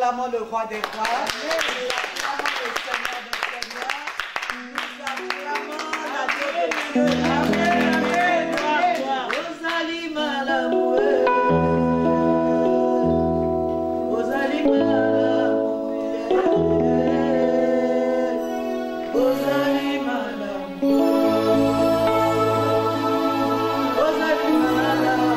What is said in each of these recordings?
acclamons le roi des rois. Nous acclamons le Seigneur des seigneurs. Nous acclamons la Dieu des dieux. Amen, amen. Ozali malamu. Ozali malamu. Ozali malamu. Ozali malamu.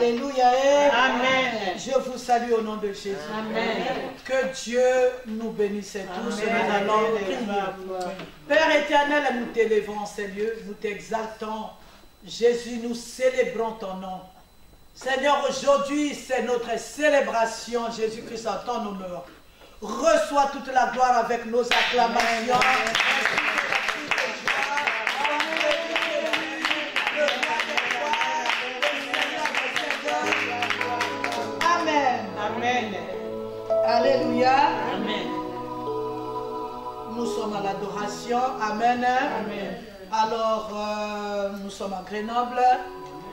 Alléluia. Amen. Je vous salue au nom de Jésus. Amen. Que Dieu nous bénisse tous. Amen. Nous allons prier. Amen. Père éternel, nous t'élevons en ces lieux, nous t'exaltons. Jésus, nous célébrons ton nom. Seigneur, aujourd'hui, c'est notre célébration. Jésus-Christ en ton honneur. Reçois toute la gloire avec nos acclamations. Amen. Amen. Alléluia. Amen. Nous sommes à l'adoration. Amen. Amen. Alors, nous sommes à Grenoble.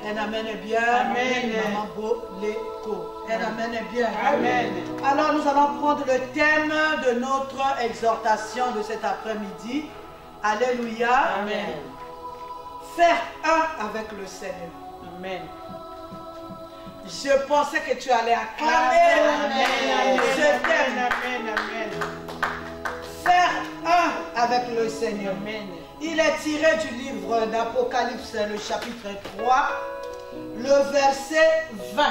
Un amen est bien. Amen. Maman Boleko. Un amen est bien. Amen. Alors, nous allons prendre le thème de notre exhortation de cet après-midi. Alléluia. Amen. Faire un avec le Seigneur. Amen. Je pensais que tu allais acclamer ce thème. Amen. Amen. Faire un avec le Seigneur. Amen. Il est tiré du livre d'Apocalypse, le chapitre 3, le verset 20.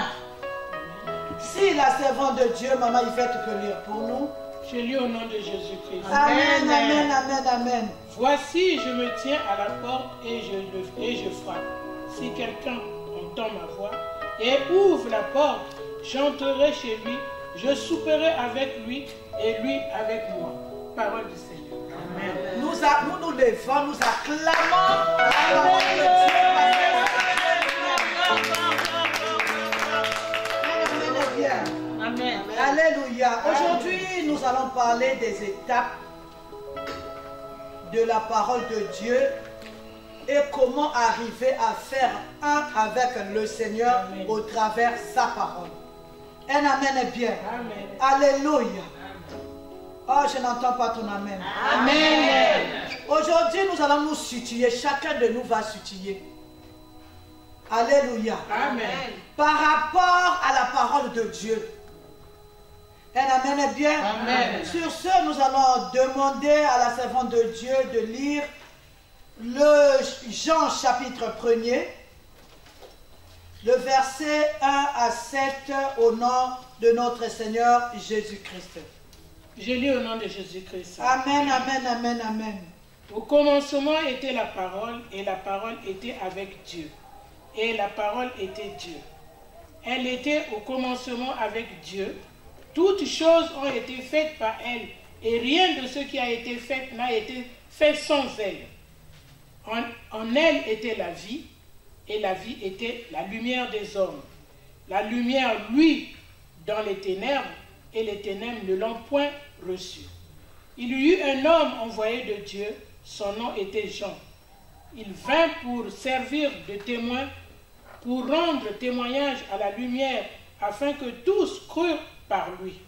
Si la servante de Dieu, Maman Yvette, peut lire pour nous. Je lis au nom de Jésus-Christ. Amen, amen, amen, amen. Voici, je me tiens à la porte et je frappe. Si quelqu'un entend ma voix et ouvre la porte, j'entrerai chez lui, je souperai avec lui et lui avec moi. Parole du Seigneur. Amen. Nous nous levons, nous acclamons la parole de Dieu. Amen, bien. Amen. Alléluia. Aujourd'hui, nous allons parler des étapes de la parole de Dieu et comment arriver à faire un avec le Seigneur Amen. au travers sa parole. Un amen est bien. Amen. Alléluia. Oh, je n'entends pas ton amen. Amen. Aujourd'hui, nous allons nous situer. Chacun de nous va situer. Alléluia. Amen. Par rapport à la parole de Dieu. Un amen est bien. Amen. Sur ce, nous allons demander à la servante de Dieu de lire le Jean chapitre 1er, le verset 1 à 7 au nom de notre Seigneur Jésus-Christ. Je lis au nom de Jésus-Christ. Amen, amen, amen, amen. Au commencement était la parole, et la parole était avec Dieu. Et la parole était Dieu. Elle était au commencement avec Dieu. Toutes choses ont été faites par elle, et rien de ce qui a été fait n'a été fait sans elle. En elle était la vie, et la vie était la lumière des hommes. La lumière, lui, dans les ténèbres, et les ténèbres ne l'ont point reçu. Il y eut un homme envoyé de Dieu, son nom était Jean. Il vint pour servir de témoin, pour rendre témoignage à la lumière, afin que tous crurent par lui.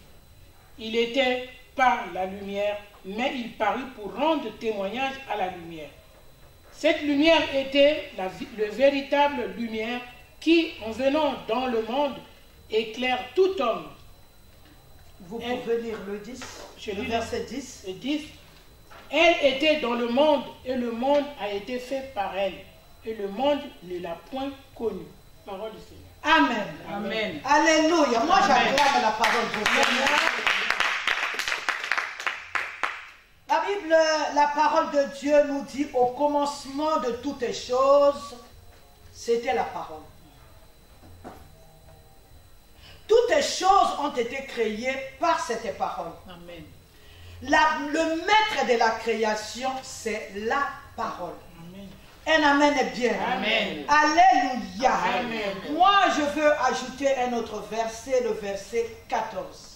Il était par la lumière, mais il parut pour rendre témoignage à la lumière. Cette lumière était la véritable lumière qui, en venant dans le monde, éclaire tout homme. Vous pouvez lire le 10, le verset 10. Le 10. Elle était dans le monde, et le monde a été fait par elle, et le monde ne l'a point connue. Parole du Seigneur. Amen. Amen. Alléluia. Moi, Amen. j'acclame la parole de Dieu. La Bible, la parole de Dieu nous dit au commencement de toutes choses, c'était la parole. Toutes choses ont été créées par cette parole. Amen. Le maître de la création, c'est la parole. Amen. Un amen est bien. Amen. Alléluia. Amen. Moi, je veux ajouter un autre verset, le verset 14.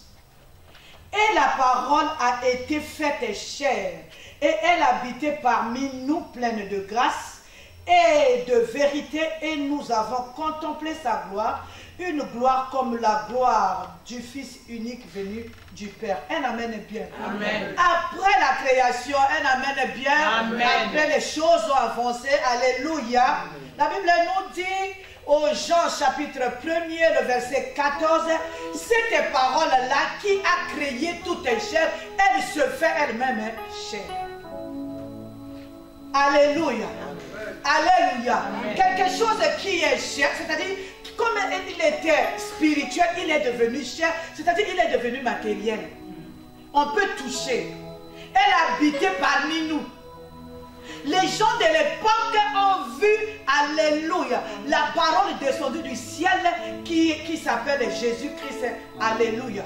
Et la parole a été faite chair, et elle habitait parmi nous pleine de grâce et de vérité, et nous avons contemplé sa gloire, une gloire comme la gloire du Fils unique venu du Père. Un amen est bien. Amen. Après la création, un amen est bien. Amen. Après les choses ont avancé. Alléluia. Amen. La Bible nous dit au Jean chapitre 1er, le verset 14, cette parole-là qui a créé toute chair, elle se fait elle-même chair. Alléluia. Alléluia. Quelque chose qui est chair, c'est-à-dire comme il était spirituel, il est devenu chair, c'est-à-dire il est devenu matériel. On peut toucher. Elle habitait parmi nous. Les gens de l'époque ont vu, alléluia, la parole descendue du ciel qui s'appelle Jésus-Christ, alléluia.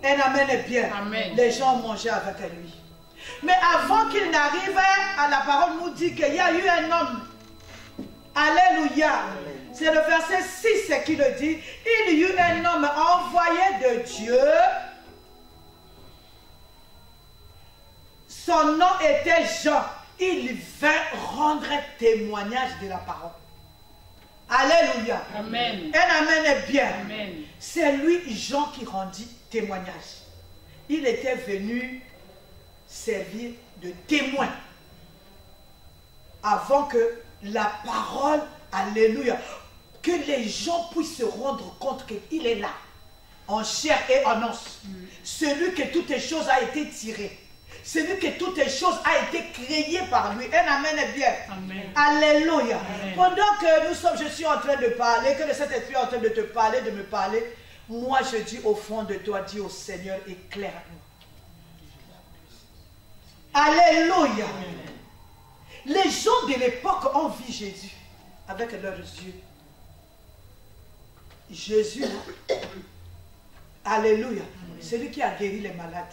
Un amen est bien. Amen. Les gens ont mangé avec lui. Mais avant qu'il n'arrive à la parole, nous dit qu'il y a eu un homme. Alléluia. C'est le verset 6 qui le dit. Il y eut un homme envoyé de Dieu. Son nom était Jean. Il vint rendre témoignage de la parole. Alléluia. Amen. Un amen est bien. Amen. C'est lui, Jean, qui rendit témoignage. Il était venu servir de témoin avant que la parole, alléluia, que les gens puissent se rendre compte qu'il est là, en chair et en os. Celui que toutes les choses a été tiré. Celui que toutes les choses a été créé par lui. Un amen est bien. Amen. Alléluia. Amen. Pendant que je suis en train de parler, que le Saint-Esprit est en train de te parler, de me parler, moi je dis au fond de toi, dis au Seigneur, éclaire-moi. Alléluia. Les gens de l'époque ont vu Jésus avec leurs yeux. Jésus, là, alléluia, celui qui a guéri les malades,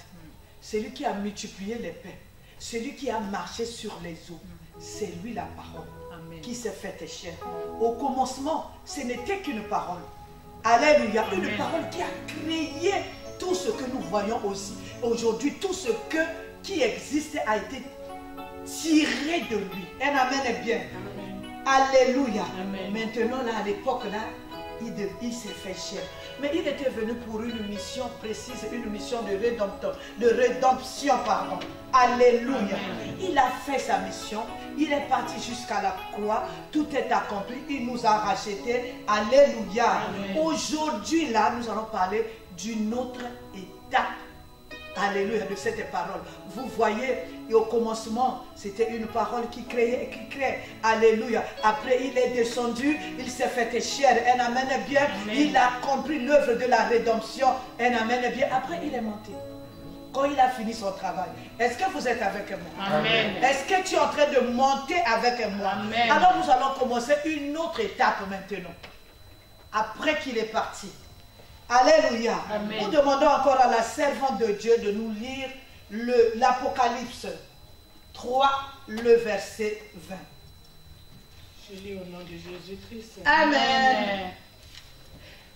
celui qui a multiplié les pains, celui qui a marché sur les eaux, c'est lui la parole. Amen. Qui s'est faite chair. Au commencement, ce n'était qu'une parole. Alléluia, une Amen. parole qui a créé tout ce que nous voyons aussi. Aujourd'hui, tout ce qui existe a été tiré de lui. Un amen est bien. Amen. Alléluia. Amen. Maintenant, là, à l'époque, là, il s'est fait chair. Mais il était venu pour une mission précise, une mission de rédemption, pardon. Alléluia. Amen. Il a fait sa mission. Il est parti jusqu'à la croix. Tout est accompli. Il nous a rachetés. Alléluia. Amen. Aujourd'hui, là, nous allons parler d'une autre étape. Alléluia, de cette parole. Vous voyez, et au commencement, c'était une parole qui créait et qui crée. Alléluia. Après, il est descendu, il s'est fait chair. Un amen est bien. Amen. Il a accompli l'œuvre de la rédemption. Un amen est bien. Après, il est monté. Quand il a fini son travail, est-ce que vous êtes avec moi? Amen. Est-ce que tu es en train de monter avec moi? Amen. Alors, nous allons commencer une autre étape maintenant. Après qu'il est parti. Alléluia. Amen. Nous demandons encore à la servante de Dieu de nous lire l'Apocalypse 3, le verset 20. Je lis au nom de Jésus-Christ. Amen.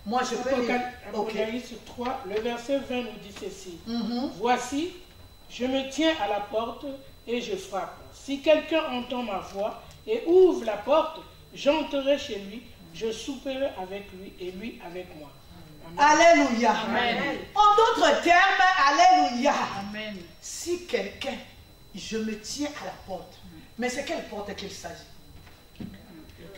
Moi, je peux lire. Ok. Apocalypse 3, le verset 20 nous dit ceci. Mhm. Voici, je me tiens à la porte et je frappe. Si quelqu'un entend ma voix et ouvre la porte, j'entrerai chez lui, je souperai avec lui et lui avec moi. Amen. Alléluia. Amen. En d'autres termes, alléluia. Amen. Si quelqu'un, je me tiens à la porte, mais c'est quelle porte qu'il s'agit?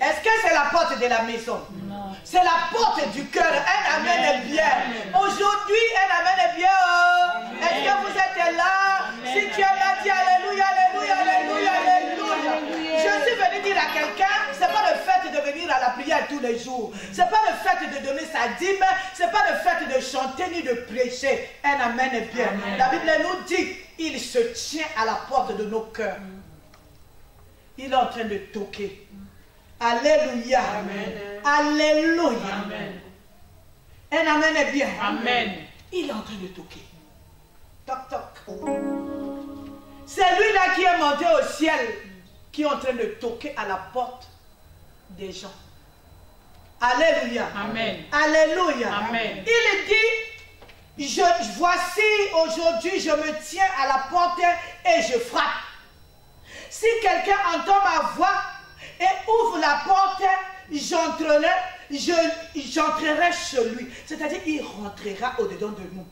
Est-ce que c'est la porte de la maison? Non. C'est la porte du cœur. Un amen est bien. Aujourd'hui, un amen est bien. Oh. Est-ce que vous êtes là? Si tu es là, dis alléluia, alléluia, alléluia, alléluia. Je suis venu dire à quelqu'un, c'est pas le fait de venir à la prière tous les jours. C'est pas le fait de donner sa dîme. C'est pas le fait de chanter ni de prêcher. Un amen est bien. Amen. La Bible nous dit, il se tient à la porte de nos cœurs. Il est en train de toquer. Alléluia. Amen. Alléluia. Amen. Un amen est bien. Amen. Il est en train de toquer. Toc, toc. C'est lui-là qui est monté au ciel, qui est en train de toquer à la porte des gens. Alléluia. Amen. Alléluia. Amen. Il dit, voici aujourd'hui, je me tiens à la porte et je frappe. Si quelqu'un entend ma voix et ouvre la porte, j'entrerai chez lui. C'est-à-dire, il rentrera au-dedans de nous.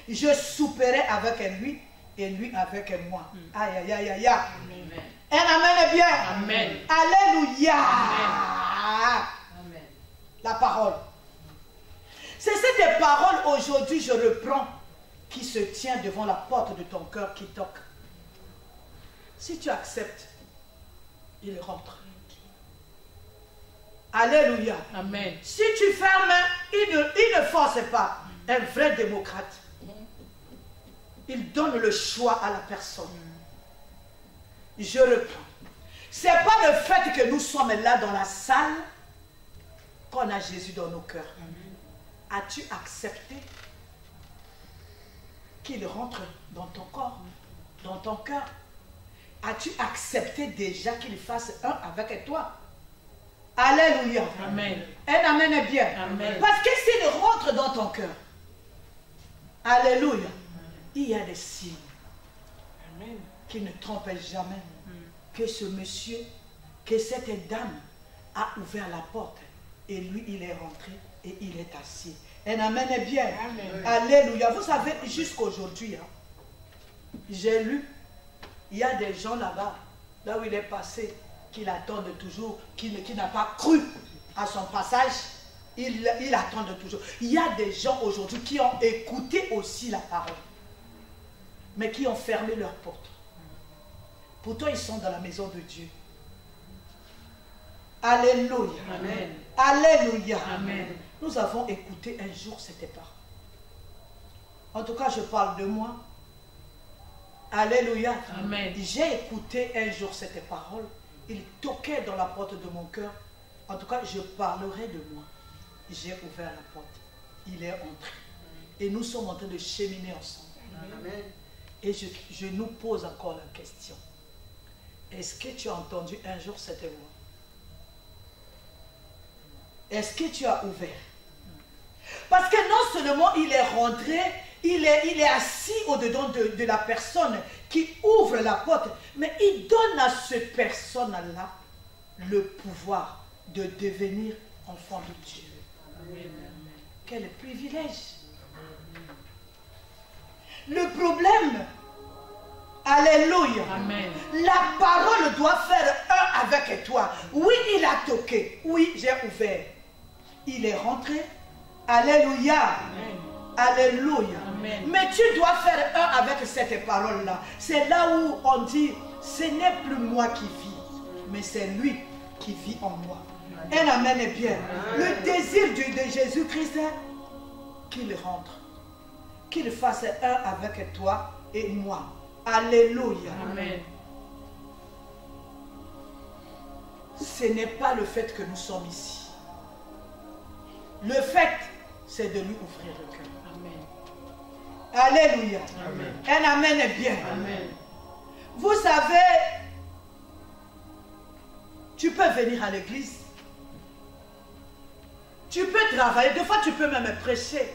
Je souperai avec lui et lui avec moi. Aïe, aïe, aïe, aïe. Amen. Un amen est bien. Amen. Alléluia. Amen. La parole. C'est cette parole aujourd'hui, je reprends, qui se tient devant la porte de ton cœur, qui toque. Si tu acceptes, il rentre. Alléluia. Amen. Si tu fermes, il ne force pas. Un vrai démocrate. Il donne le choix à la personne. Je reprends. Ce n'est pas le fait que nous sommes là dans la salle qu'on a Jésus dans nos cœurs. As-tu accepté qu'il rentre dans ton corps, dans ton cœur? As-tu accepté déjà qu'il fasse un avec toi? Alléluia. Amen. Un amen est bien. Amen. Parce que s'il rentre dans ton cœur, alléluia, il y a des signes Amen. qui ne trompent jamais. Que ce monsieur, que cette dame a ouvert la porte et lui il est rentré et il est assis. Un amen est bien. Amen. Alléluia. Vous savez, jusqu'aujourd'hui, j'ai lu, il y a des gens là-bas, là où il est passé, qui l'attendent toujours, qui n'a pas cru à son passage, il attendent toujours. Il y a des gens aujourd'hui qui ont écouté aussi la parole, mais qui ont fermé leurs portes. Pourtant, ils sont dans la maison de Dieu. Alléluia. Amen. Alléluia. Amen. Nous avons écouté un jour cette parole. En tout cas, je parle de moi. Alléluia. Amen. J'ai écouté un jour cette parole. Il toquait dans la porte de mon cœur. En tout cas, je parlerai de moi. J'ai ouvert la porte. Il est entré. Et nous sommes en train de cheminer ensemble. Amen. Et je nous pose encore la question. Est-ce que tu as entendu un jour cette voix? Est-ce que tu as ouvert? Parce que non seulement il est rentré, il est assis au-dedans de la personne qui ouvre la porte, mais il donne à cette personne-là le pouvoir de devenir enfant de Dieu. Amen. Quel privilège! Le problème, alléluia, Amen. la parole doit faire un avec toi. Oui, il a toqué. Oui, j'ai ouvert. Il est rentré. Alléluia. Amen. Alléluia. Amen. Mais tu dois faire un avec cette parole-là. C'est là où on dit, ce n'est plus moi qui vis, mais c'est lui qui vit en moi. Un amen est bien. Le désir de Jésus-Christ est qu'il rentre, qu'il fasse un avec toi et moi. Alléluia. Amen. Ce n'est pas le fait que nous sommes ici. Le fait, c'est de lui ouvrir le cœur. Amen. Alléluia. Amen. Un amen est bien. Amen. Vous savez, tu peux venir à l'église. Tu peux travailler. Des fois, tu peux même prêcher.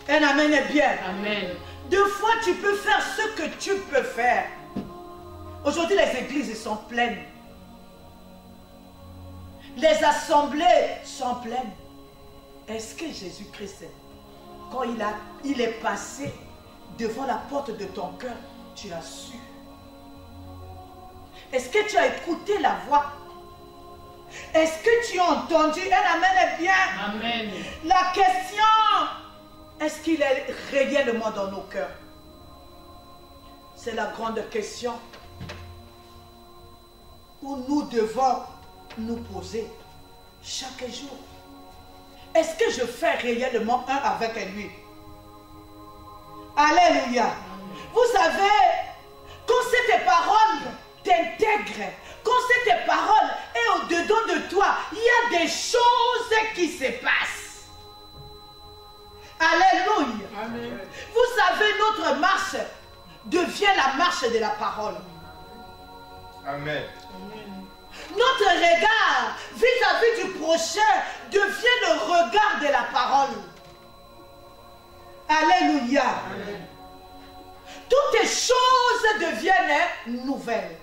Un amen est bien. Amen. Deux fois, tu peux faire ce que tu peux faire. Aujourd'hui, les églises sont pleines. Les assemblées sont pleines. Est-ce que Jésus-Christ, quand il est passé devant la porte de ton cœur, tu as su? Est-ce que tu as écouté la voix? Est-ce que tu as entendu? Un amen est bien. Amen. La question, est-ce qu'il est réellement dans nos cœurs? C'est la grande question où nous devons nous poser chaque jour. Est-ce que je fais réellement un avec lui? Alléluia. Vous savez, quand cette parole t'intègre, quand cette parole est au-dedans de toi, il y a des choses qui se passent. Alléluia. Amen. Vous savez, notre marche devient la marche de la parole. Amen. Notre regard vis-à-vis du prochain devient le regard de la parole. Alléluia. Amen. Toutes les choses deviennent nouvelles.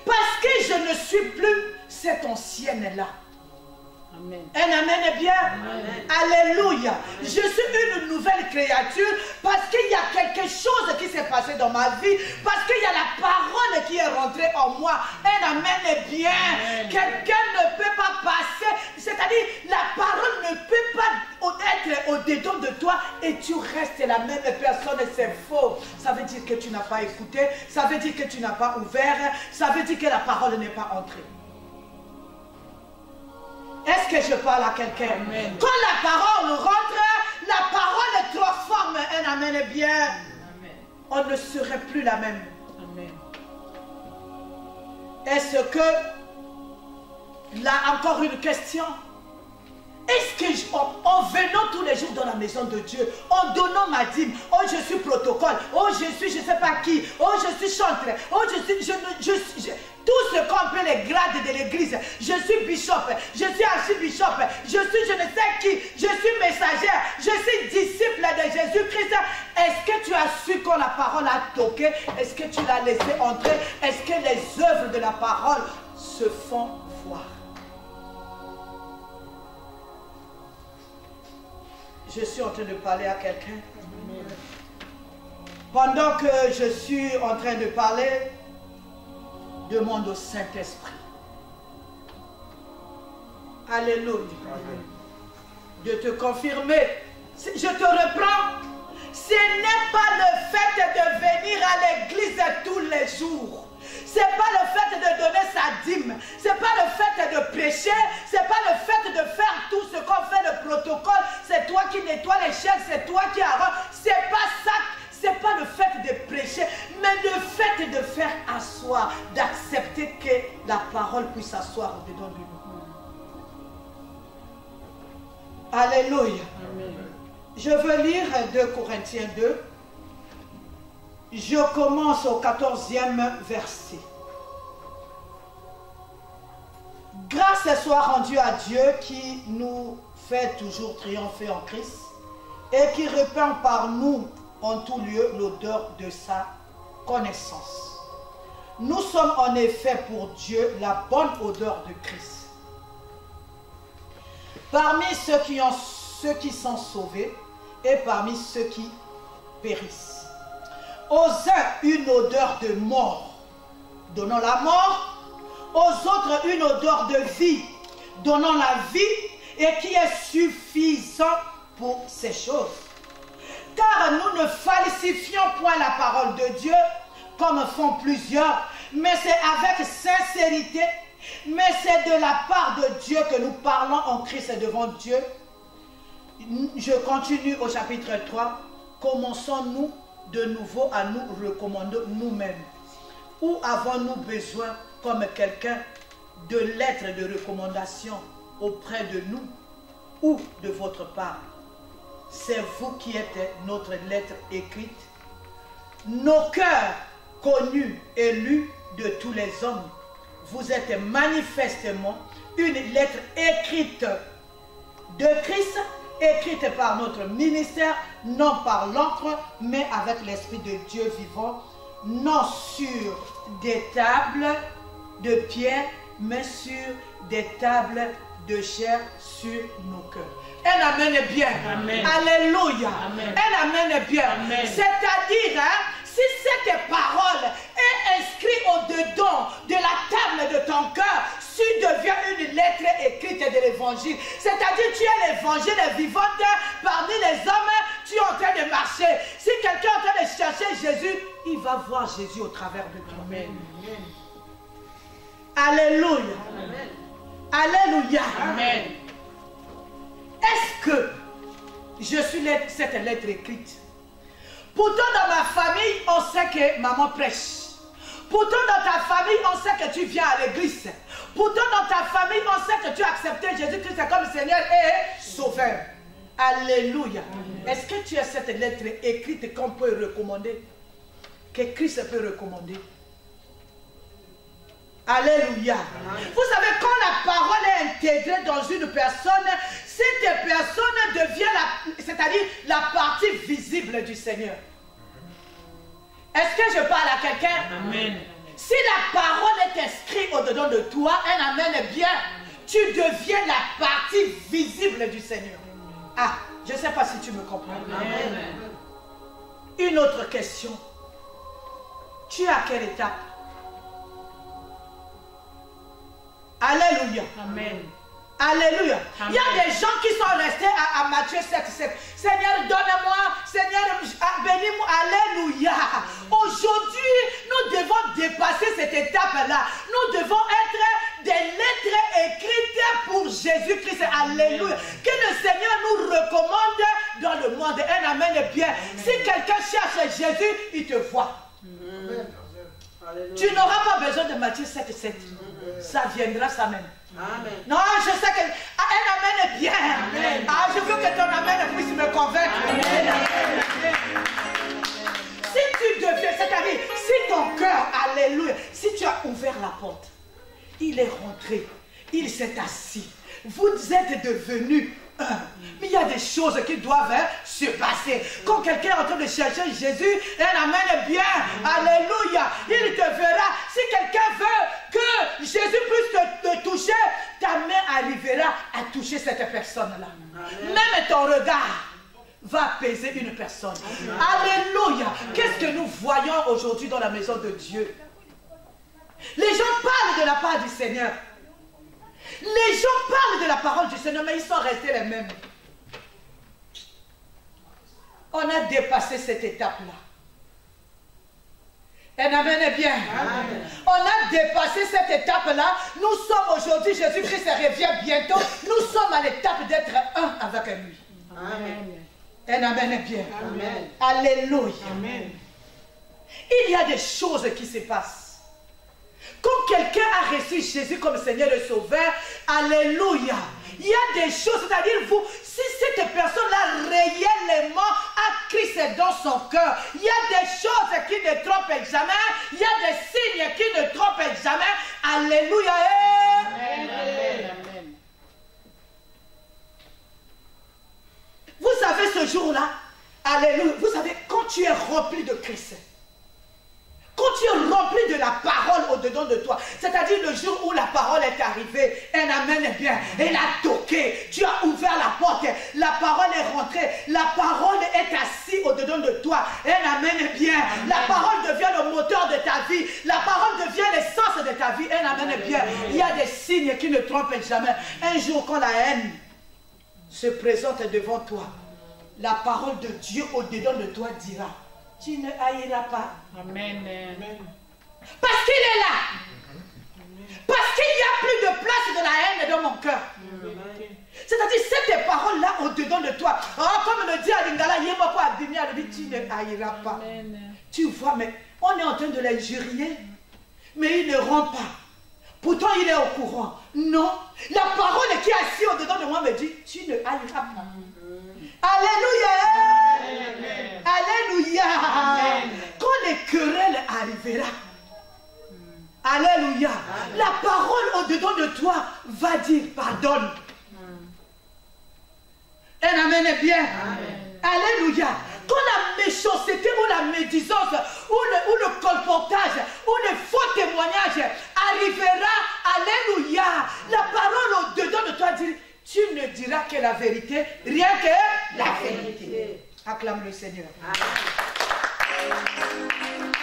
Parce que je ne suis plus cette ancienne-là. Amen. Un amen est bien. Amen. Alléluia. Je suis une nouvelle créature parce qu'il y a quelque chose qui s'est passé dans ma vie, parce qu'il y a la parole qui est rentrée en moi. Un amen est bien. Amen. Quelqu'un ne peut pas passer, c'est-à-dire la parole ne peut pas être au-dedans de toi et tu restes la même personne. C'est faux. Ça veut dire que tu n'as pas écouté, ça veut dire que tu n'as pas ouvert, ça veut dire que la parole n'est pas entrée. Est-ce que je parle à quelqu'un? Quand la parole rentre, la parole transforme un amen et bien. Amen. On ne serait plus la même. Amen. Est-ce que, là encore une question, est-ce que en venant tous les jours dans la maison de Dieu, en donnant ma dîme, oh je suis protocole, oh je suis je ne sais pas qui, oh je suis chanteur, oh tout ce qu'on appelle les grades de l'église, je suis bishop, je suis archibishop, je suis je ne sais qui, je suis messagère, je suis disciple de Jésus-Christ. Est-ce que tu as su quand la parole a toqué? Est-ce que tu l'as laissé entrer? Est-ce que les œuvres de la parole se font voir? Je suis en train de parler à quelqu'un. Pendant que je suis en train de parler, demande au Saint-Esprit. Alléluia. De te confirmer. Je te reprends. Ce n'est pas le fait de venir à l'église tous les jours. Ce n'est pas le fait de donner sa dîme. Ce n'est pas le fait de prêcher. Ce n'est pas le fait de faire tout ce qu'on fait, le protocole. C'est toi qui nettoies les chaises, c'est toi qui arranges. Ce n'est pas ça. Ce n'est pas le fait de prêcher, mais le fait de faire asseoir, d'accepter que la parole puisse s'asseoir au-dedans de nous. Alléluia. Amen. Je veux lire 2 Corinthiens 2. Je commence au 14e verset. Grâce soit rendue à Dieu qui nous fait toujours triompher en Christ et qui répand par nous en tout lieu l'odeur de sa connaissance. Nous sommes en effet pour Dieu la bonne odeur de Christ. Parmi ceux qui sont sauvés et parmi ceux qui périssent. Aux uns une odeur de mort, donnant la mort, aux autres une odeur de vie, donnant la vie, et qui est suffisant pour ces choses. Car nous ne falsifions point la parole de Dieu, comme font plusieurs, mais c'est avec sincérité, mais c'est de la part de Dieu que nous parlons en Christ devant Dieu. Je continue au chapitre 3. Commençons-nous de nouveau à nous recommander nous-mêmes? Ou avons-nous besoin, comme quelqu'un, de lettres de recommandation auprès de nous ou de votre part? C'est vous qui êtes notre lettre écrite. Nos cœurs connus et lus de tous les hommes. Vous êtes manifestement une lettre écrite de Christ, écrite par notre ministère, non par l'encre, mais avec l'Esprit de Dieu vivant, non sur des tables de pierre, mais sur des tables de chair sur nos cœurs. Un amen est bien. Amen. Alléluia. Amen. Un amen est bien. C'est-à-dire, si cette parole est inscrite au-dedans de la table de ton cœur, tu deviens une lettre écrite de l'évangile. C'est-à-dire, tu es l'évangile vivante parmi les hommes, tu es en train de marcher. Si quelqu'un est en train de chercher Jésus, il va voir Jésus au travers de toi. Amen. Alléluia. Amen. Alléluia. Amen. Est-ce que je suis cette lettre écrite? Pourtant dans ma famille, on sait que maman prêche. Pourtant dans ta famille, on sait que tu viens à l'église. Pourtant dans ta famille, on sait que tu as accepté Jésus-Christ comme Seigneur et Sauveur. Alléluia. Est-ce que tu as cette lettre écrite qu'on peut recommander? Que Christ peut recommander? Alléluia. Vous savez, quand la parole est intégrée dans une personne, cette personne devient c'est-à-dire la partie visible du Seigneur. Est-ce que je parle à quelqu'un? Amen. Si la parole est inscrite au-dedans de toi, un amen est bien, tu deviens la partie visible du Seigneur. Ah, je ne sais pas si tu me comprends. Amen. Une autre question. Tu es à quelle étape? Alléluia. Amen. Alléluia. Amen. Il y a des gens qui sont restés à Matthieu 7:7. Seigneur, donne-moi. Seigneur, bénis-moi. Alléluia. Aujourd'hui, nous devons dépasser cette étape-là. Nous devons être des lettres écrites pour Jésus cherches Jésus, il te voit. Tu n'auras pas besoin de Matthieu 7,7. Ça viendra, ça même. Amen. Non, je sais que un amen est bien. Amen. Ah, je veux que ton amen puisse me convaincre. Amen. Si tu deviens, c'est-à-dire, si ton cœur, alléluia, si tu as ouvert la porte, il est rentré, il s'est assis, vous êtes devenus un. Mais il y a des choses qui doivent se passer. Quand quelqu'un est en train de chercher Jésus, un amen est bien, alléluia, il te verra. Si quelqu'un veut que Jésus puisse te toucher, ta main arrivera à toucher cette personne-là. Même ton regard va apaiser une personne. Alléluia. Qu'est-ce que nous voyons aujourd'hui dans la maison de Dieu? Les gens parlent de la part du Seigneur. Les gens parlent de la parole du Seigneur, mais ils sont restés les mêmes. On a dépassé cette étape-là. Un amen est bien. Amen. On a dépassé cette étape-là. Nous sommes aujourd'hui, Jésus-Christ revient bientôt. Nous sommes à l'étape d'être un avec lui. Amen. Un amen est bien. Amen. Alléluia. Amen. Il y a des choses qui se passent. Quand quelqu'un a reçu Jésus comme Seigneur et Sauveur, alléluia, il y a des choses, c'est-à-dire vous, si cette personne-là réellement a Christ dans son cœur, il y a des choses qui ne trompent jamais, il y a des signes qui ne trompent jamais, alléluia. Amen. Amen. Vous savez ce jour-là, alléluia, vous savez, quand tu es rempli de Christ, quand tu es rempli de la parole au-dedans de toi, c'est-à-dire le jour où la parole est arrivée, un amen est bien, elle a toqué, tu as ouvert la porte, la parole est rentrée, la parole est assise au-dedans de toi, un amen est bien, amen. La parole devient le moteur de ta vie, la parole devient l'essence de ta vie, un amen est bien. Il y a des signes qui ne trompent jamais. Un jour quand la haine se présente devant toi, la parole de Dieu au-dedans de toi dira: tu ne haïras pas. Amen. Parce qu'il est là. Parce qu'il n'y a plus de place de la haine dans mon cœur. C'est-à-dire, cette parole-là au-dedans de toi. Oh, comme le dit à Lingala, tu ne haïras pas. Amen. Tu vois, mais on est en train de l'injurier. Mais il ne rend pas. Pourtant, il est au courant. Non. La parole qui est assise au-dedans de moi me dit: tu ne haïras pas. Alléluia. Amen. Alléluia. Amen. Quand les querelles arriveront, alléluia, amen, la parole au-dedans de toi va dire: pardonne. Un amen est bien. Amen. Alléluia. Quand la méchanceté ou la médisance ou le colportage ou le faux témoignage arrivera, alléluia, la parole au-dedans de toi dit: tu ne diras que la vérité, rien que la vérité. Acclame le Seigneur.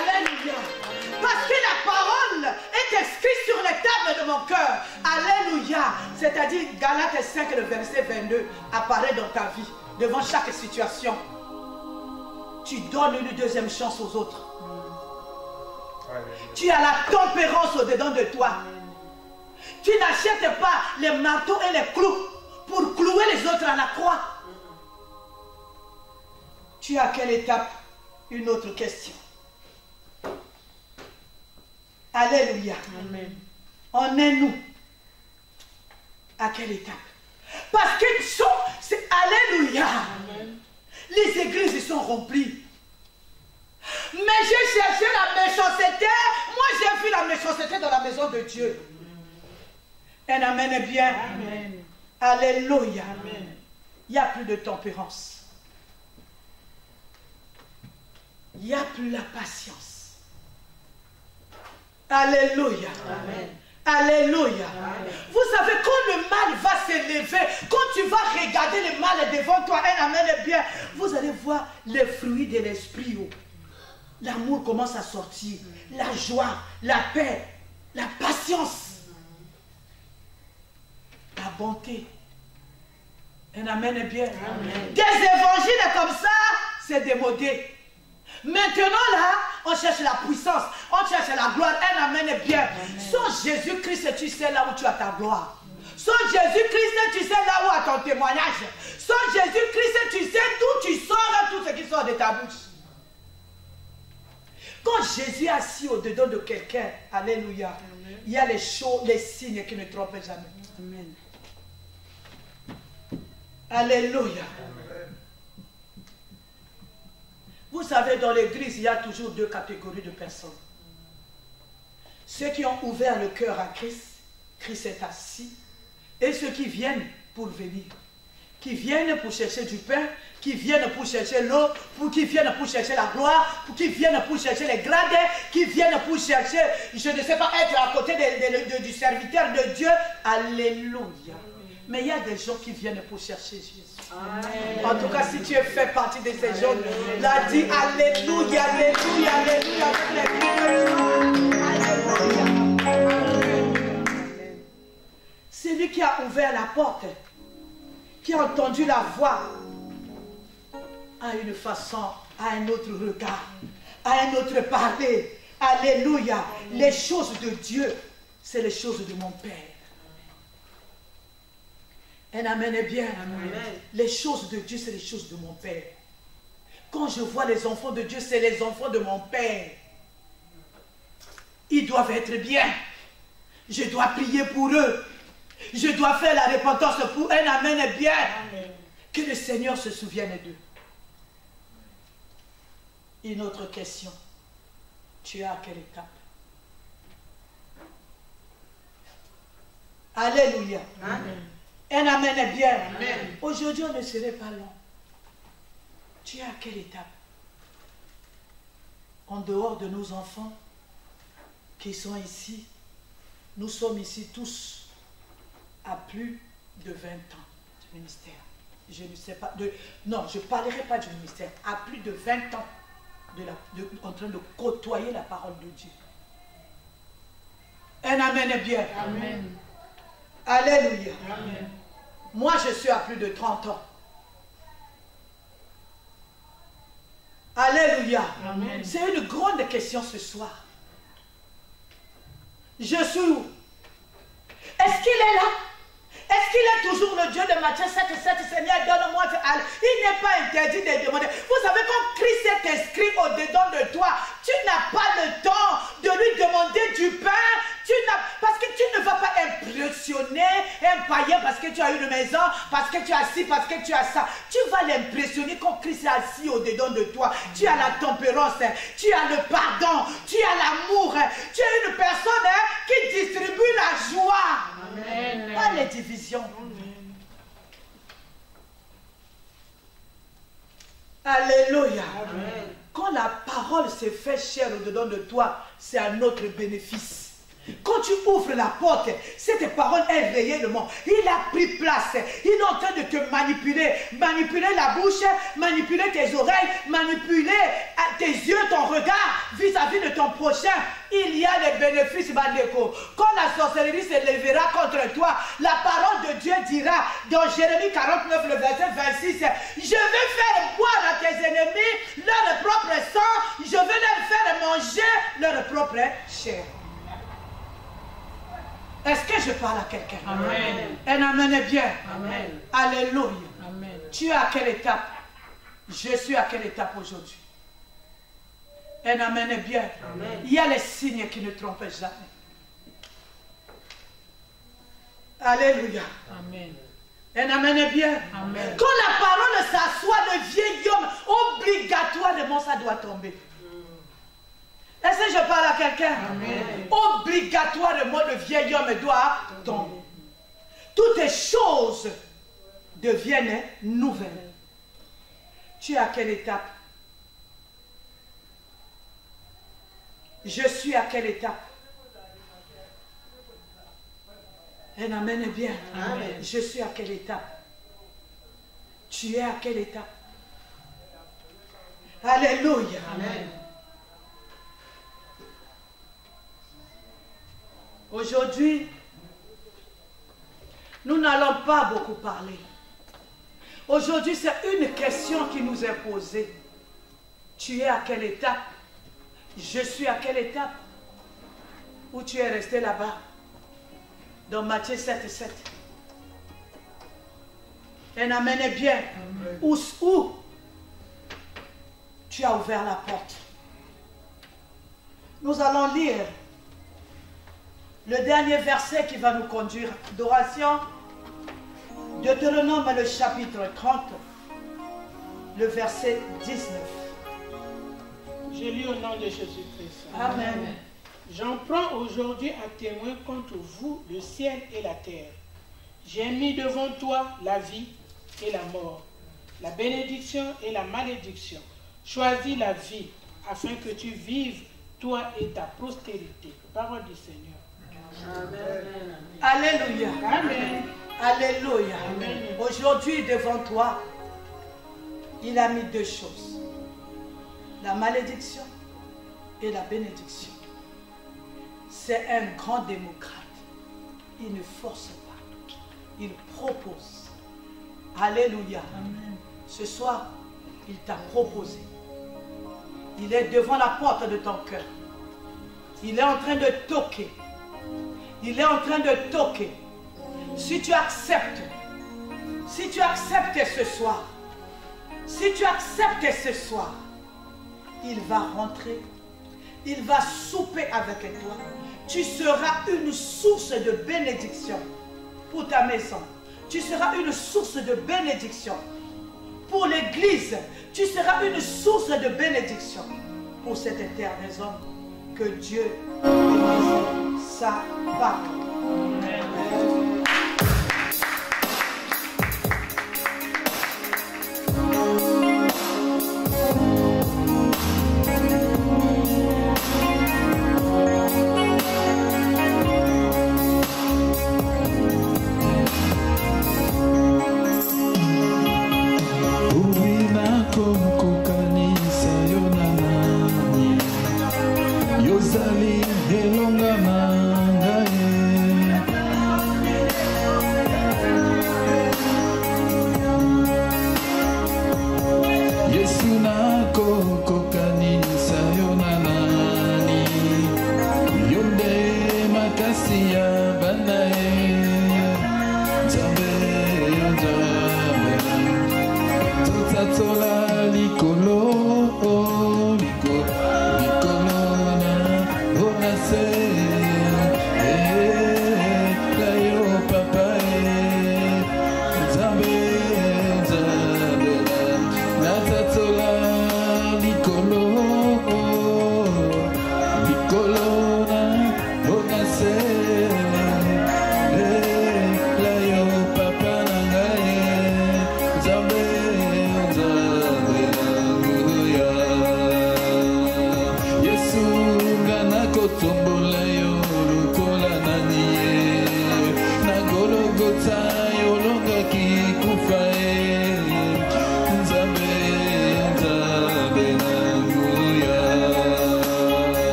Alléluia. Parce que la parole est inscrite sur les tables de mon cœur. Alléluia. C'est-à-dire, Galates 5, le verset 22, apparaît dans ta vie, devant chaque situation. Tu donnes une deuxième chance aux autres. Tu as la tempérance au-dedans de toi. Tu n'achètes pas les marteaux et les clous pour clouer les autres à la croix. Tu es à quelle étape? Une autre question. Alléluia. Amen. En est-nous? À quelle étape? Parce que c'est alléluia. Amen. Les églises sont remplies. Mais j'ai cherché la méchanceté. Moi j'ai vu la méchanceté dans la maison de Dieu. Un amen est bien. Amen. Alléluia. Amen. Il n'y a plus de tempérance. Il n'y a plus la patience. Alléluia. Amen. Alléluia. Amen. Vous savez, quand le mal va s'élever, quand tu vas regarder le mal devant toi, un amen est bien, vous allez voir les fruits de l'esprit. L'amour commence à sortir, la joie, la paix, la patience, la bonté. Un amen est bien. Amen. Des évangiles comme ça, c'est démodé. Maintenant là, on cherche la puissance, on cherche la gloire. Un amen est bien. Amen. Sans Jésus-Christ, tu sais là où tu as ta gloire. Sans Jésus-Christ, tu sais là où a ton témoignage. Sans Jésus-Christ, tu sais d'où tu sors tout ce qui sort de ta bouche. Quand Jésus est assis au-dedans de quelqu'un, alléluia, il y a les choses, les signes qui ne trompent jamais. Amen. Alléluia. Vous savez, dans l'église, il y a toujours deux catégories de personnes. Ceux qui ont ouvert le cœur à Christ, Christ est assis, et ceux qui viennent pour venir, qui viennent pour chercher du pain, qui viennent pour chercher l'eau, qui viennent pour chercher la gloire, qui viennent pour chercher les grades, qui viennent pour chercher, je ne sais pas, être à côté du serviteur de Dieu. Alléluia. Mais il y a des gens qui viennent pour chercher Jésus. Amen. En tout cas, si tu fais partie de ces gens, là, dis Alléluia, Alléluia, Alléluia, Alléluia. C'est lui qui a ouvert la porte, qui a entendu la voix, à une façon, à un autre regard, à un autre parler. Alléluia. Les choses de Dieu, c'est les choses de mon Père. Un amen est bien. Amen. Les choses de Dieu, c'est les choses de mon Père. Quand je vois les enfants de Dieu, c'est les enfants de mon Père. Ils doivent être bien. Je dois prier pour eux. Je dois faire la repentance pour eux. Un amen est bien. Amen. Que le Seigneur se souvienne d'eux. Une autre question. Tu es à quelle étape? Alléluia. Amen. Un amen est bien. Aujourd'hui, on ne serait pas long. Tu es à quelle étape? En dehors de nos enfants qui sont ici, nous sommes ici tous à plus de 20 ans du ministère. Je ne sais pas, non, je ne parlerai pas du ministère. À plus de 20 ans en train de côtoyer la parole de Dieu. Un amen est bien. Amen. Alléluia. Amen. Moi, je suis à plus de 30 ans. Alléluia. C'est une grande question ce soir. Je suis où? Est-ce qu'il est là? Est-ce qu'il est toujours le Dieu de Matthieu 7, Seigneur, donne-moi. Il n'est pas interdit de demander. Vous savez, quand Christ est inscrit au-dedans de toi, tu n'as pas le temps de lui demander du pain. Parce que tu ne vas pas impressionner un païen parce que tu as une maison, parce que tu as ci, parce que tu as ça. Tu vas l'impressionner quand Christ est assis au-dedans de toi. Tu as la tempérance, tu as le pardon, tu as l'amour. Tu es une personne qui distribue la joie. Amen. Pas les divisions. Alléluia. Amen. Quand la parole se fait chair au-dedans de toi, c'est un autre bénéfice. Quand tu ouvres la porte, cette parole est réellement. Il a pris place. Il est en train de te manipuler. Manipuler la bouche, manipuler tes oreilles, manipuler tes yeux, ton regard vis-à-vis de ton prochain. Il y a les bénéfices, Bandeko. Quand la sorcellerie se lèvera contre toi, la parole de Dieu dira dans Jérémie 49, le verset 26, je vais faire boire à tes ennemis leur propre sang, je vais leur faire manger leur propre chair. Est-ce que je parle à quelqu'un? Amen. Un amen est bien. Amen. Alléluia. Amen. Tu es à quelle étape? Je suis à quelle étape aujourd'hui? Un amen est bien. Amen. Il y a les signes qui ne trompent jamais. Alléluia. Amen. Un amen est bien. Amen. Quand la parole s'assoit, le vieil homme, obligatoirement, ça doit tomber. Est-ce que je parle à quelqu'un? Obligatoirement, le vieil homme doit tomber. Toutes les choses deviennent nouvelles. Tu es à quelle étape? Je suis à quelle étape? Un amen est bien. Amen. Je suis à quelle étape? Tu es à quelle étape? Alléluia. Amen. Aujourd'hui, nous n'allons pas beaucoup parler. Aujourd'hui, c'est une question qui nous est posée. Tu es à quelle étape? Je suis à quelle étape? Ou tu es resté là-bas? Dans Matthieu 7. Un amen est bien. Où tu as ouvert la porte? Nous allons lire le dernier verset qui va nous conduire à l'adoration. Deutéronome, le chapitre 30, le verset 19. Je lis au nom de Jésus-Christ. Amen. J'en prends aujourd'hui à témoin contre vous le ciel et la terre. J'ai mis devant toi la vie et la mort, la bénédiction et la malédiction. Choisis la vie afin que tu vives, toi et ta postérité. Parole du Seigneur. Amen. Alléluia. Amen. Alléluia. Amen. Aujourd'hui, devant toi, il a mis deux choses. La malédiction et la bénédiction. C'est un grand démocrate. Il ne force pas. Il propose. Alléluia. Amen. Ce soir, il t'a proposé. Il est devant la porte de ton cœur. Il est en train de toquer. Il est en train de toquer. Si tu acceptes ce soir, il va rentrer, il va souper avec toi. Tu seras une source de bénédiction pour ta maison. Tu seras une source de bénédiction pour l'église. Tu seras une source de bénédiction pour cet éternel homme. Que Dieu bénisse sa parole.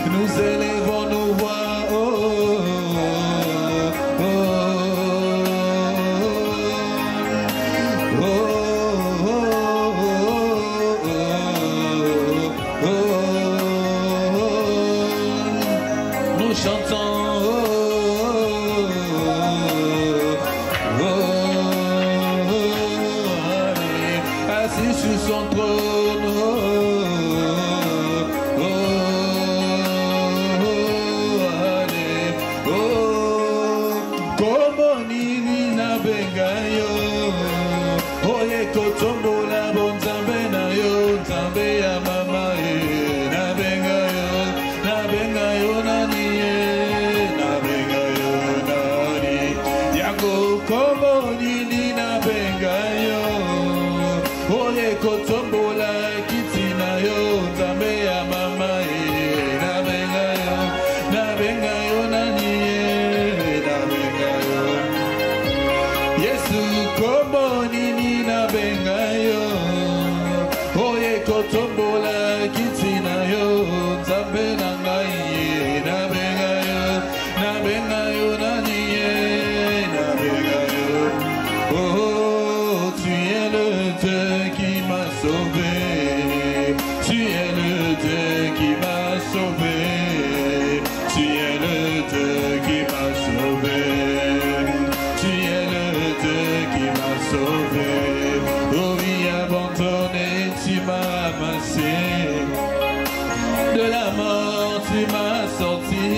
Nous élevons nos voix. chantons. Assis sur son trône. Como nini na bengayo. Oye kotombo la bon zambe na yo. Zambe ya mama e. Na bengayo nani e. Na bengayo nani. Yago como nini na bengayo. Oye kotombo la kiti na yo. Zambe ya mama e. Na bengayo nani e. Como nini na bengayo. Oye kotombola kitina yo. Zambe na ngai na bengayo. Na bengayo nani na bengayo. Oh, tu es le Dieu qui m'a sauvé. Tu es le Dieu qui m'a sauvé. Tu es le Dieu qui m'a sauvé. Tu es le Dieu qui m'a sauvé. Oh oui, abandonné, tu m'as amassé. De la mort, tu m'as sorti.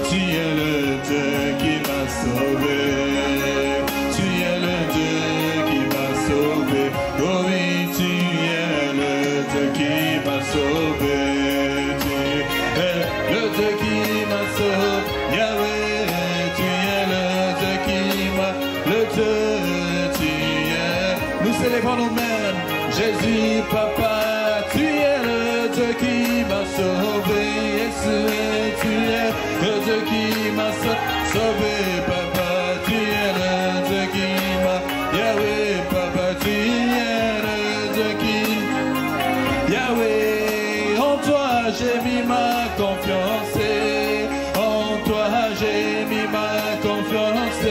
Tu es le Dieu qui m'a sauvé. Tu es le Dieu qui m'a sauvé. Oh oui, tu es le Dieu qui m'a sauvé. Tu es le Dieu qui m'a sauvé. Yahweh, tu es le Dieu qui m'a le Dieu, tu es. Nous célébrons nous-mêmes. Jésus, Papa, tu es le Dieu qui m'a sauvé. Jésus, tu es le Dieu qui m'a sauvé. Papa, tu es le Dieu qui m'a. Yahweh, Papa, tu es le Dieu qui. Yahweh, en toi j'ai mis ma confiance. En toi j'ai mis ma confiance.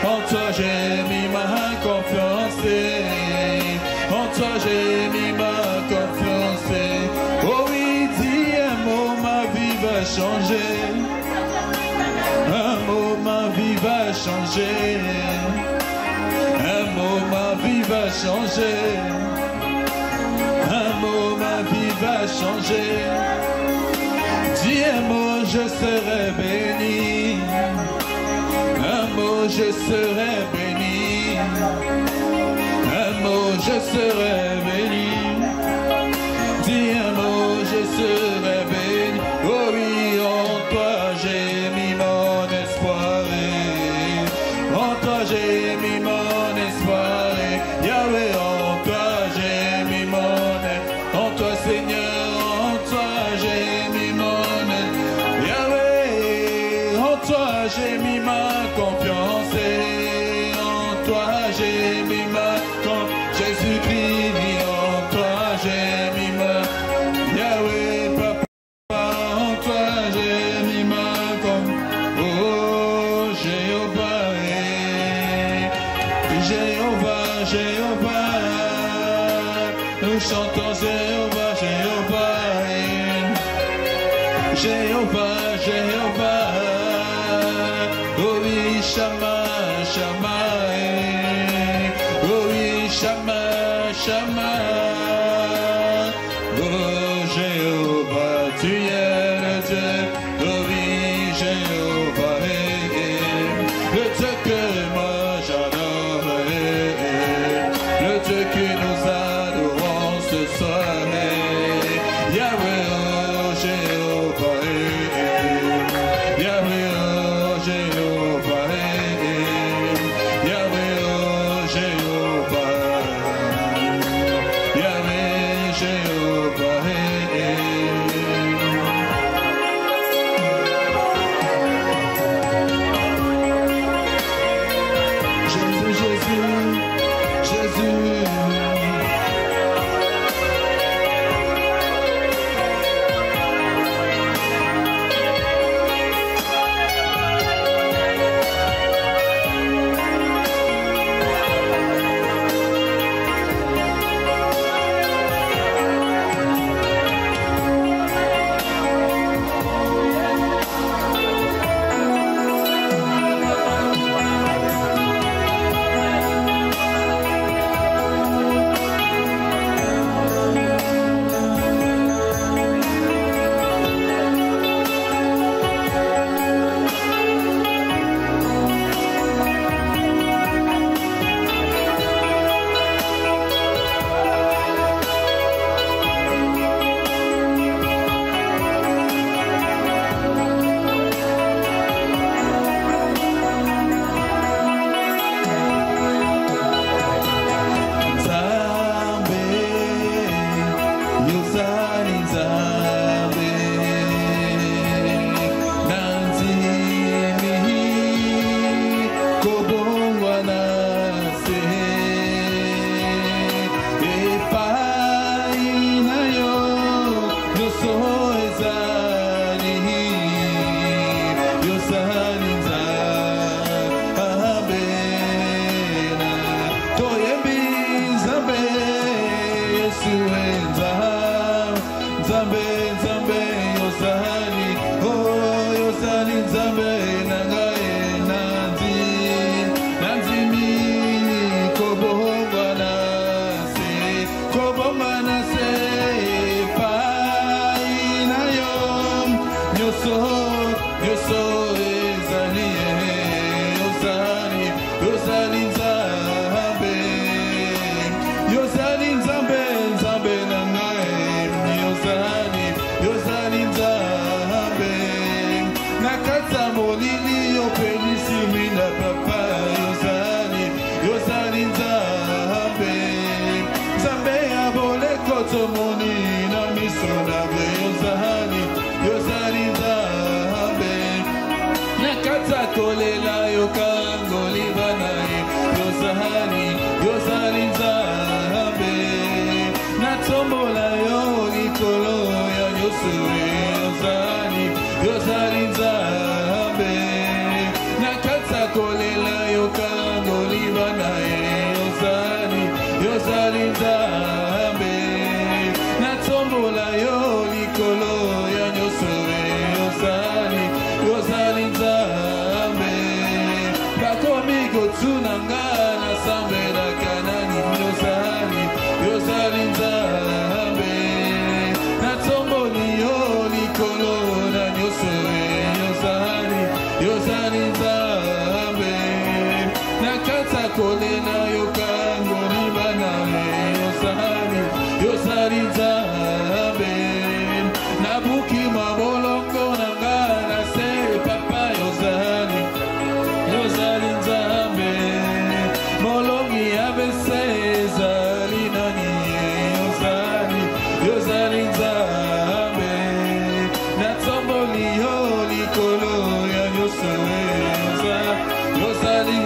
En toi j'ai mis ma confiance. En toi j'ai mis ma confiance. Oh oui, dis un mot, ma vie va changer. Un mot, ma vie va changer. Un mot, ma vie va changer. Un mot, ma vie va changer. Dis un mot, je serai béni. Un mot, je serai béni. Un mot, je serai béni. Dis un mot, je serai béni. Oh oui, en toi j'ai mis mon espoir. En toi j'ai mis mon espoir. Yahweh, en toi j'ai mis mon espoir. En toi Seigneur, en toi j'ai mis mon espoir. Yahweh, en toi j'ai mis ma confiance. En toi j'ai mis ma confiance. Jésus-Christ, en toi j'ai mis ma. Yahweh, Papa, en toi j'ai mis ma confiance. Oh, Jéhovah, Jéhovah, Jéhovah. Nous chantons Jéhovah, Jéhovah. Jéhovah, Jéhovah. Oh oui, Shama, Shama. Oh oui, Shama, Shama. Oh Jéhovah, tu es le Dieu. Oh oui, Jéhovah. Le Dieu que moi j'adore. Le Dieu que nous adorons ce soir. Yahweh, oh Jéhovah. Yahweh, oh Jéhovah. nzambe yozali, oh yozali nzambe nangae nanzi, nanzimi kobonga na se pai na yo, nyoso ezali yozali, yozali nzambe, yozali nzambe, nzambe nangae, yozali nzambe, nakata molili opelisi mina papa, yozali nzambe, nzambe ya boleko tomoni na miso na bre, yozali nzambe, nakata kolela yokango libanae, yozali nzambe, natombola yo likolo ya nyonso, yozali nzambe, nakata kolela yokango libanae, yozali nzambe, natombola yo likolo ya nyonso, yozali nzambe, bakomi kotunanga na sambe na kanani, yozali nzambe, natomboli yo likolo na nyonso, yozali nzambe, nakata kolela yokango libanae, yozali nzambe, nabuki mabolongo nanga na se papa, yozali nzambe, molongi abese ezali nani, yozali nzambe, natomboli yo likolo ya nyonso, yozali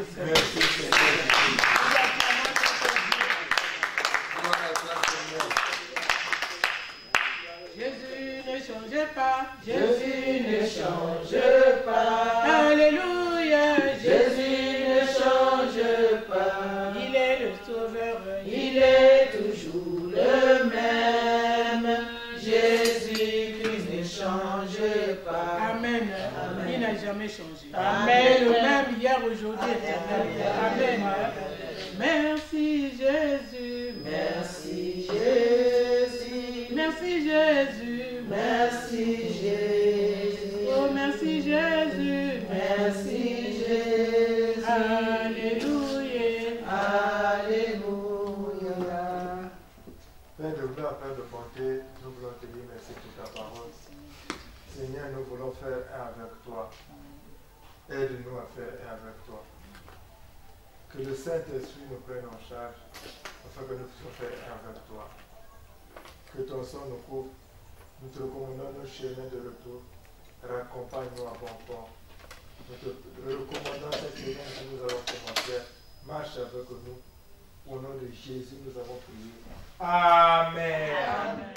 Seigneur. Merci, Seigneur. Nous acclamons notre Dieu. Jésus ne change pas. Jésus ne change pas. Alléluia. Jésus ne change pas. Il est le sauveur. Il est toujours le même. Jésus-Christ ne change pas. Amen. Il n'a jamais changé. Amen. Il est le même hier, aujourd'hui, éternel. Amen. Merci Jésus. Merci Jésus. Merci Jésus. Merci Jésus. Oh, merci Jésus. Merci Jésus. Alléluia. Alléluia. Père de gloire, Père de bonté, nous voulons te dire merci pour ta parole. Seigneur, nous voulons faire un avec toi. Aide-nous à faire un avec toi. Que le Saint-Esprit nous prenne en charge afin que nous puissions faire un avec toi. Que ton sang nous couvre. Nous te recommandons nos chemins de retour. Raccompagne-nous à bon port. Nous te recommandons cette semaine que nous avons commencé. Marche avec nous. Au nom de Jésus, nous avons prié. Amen. Amen.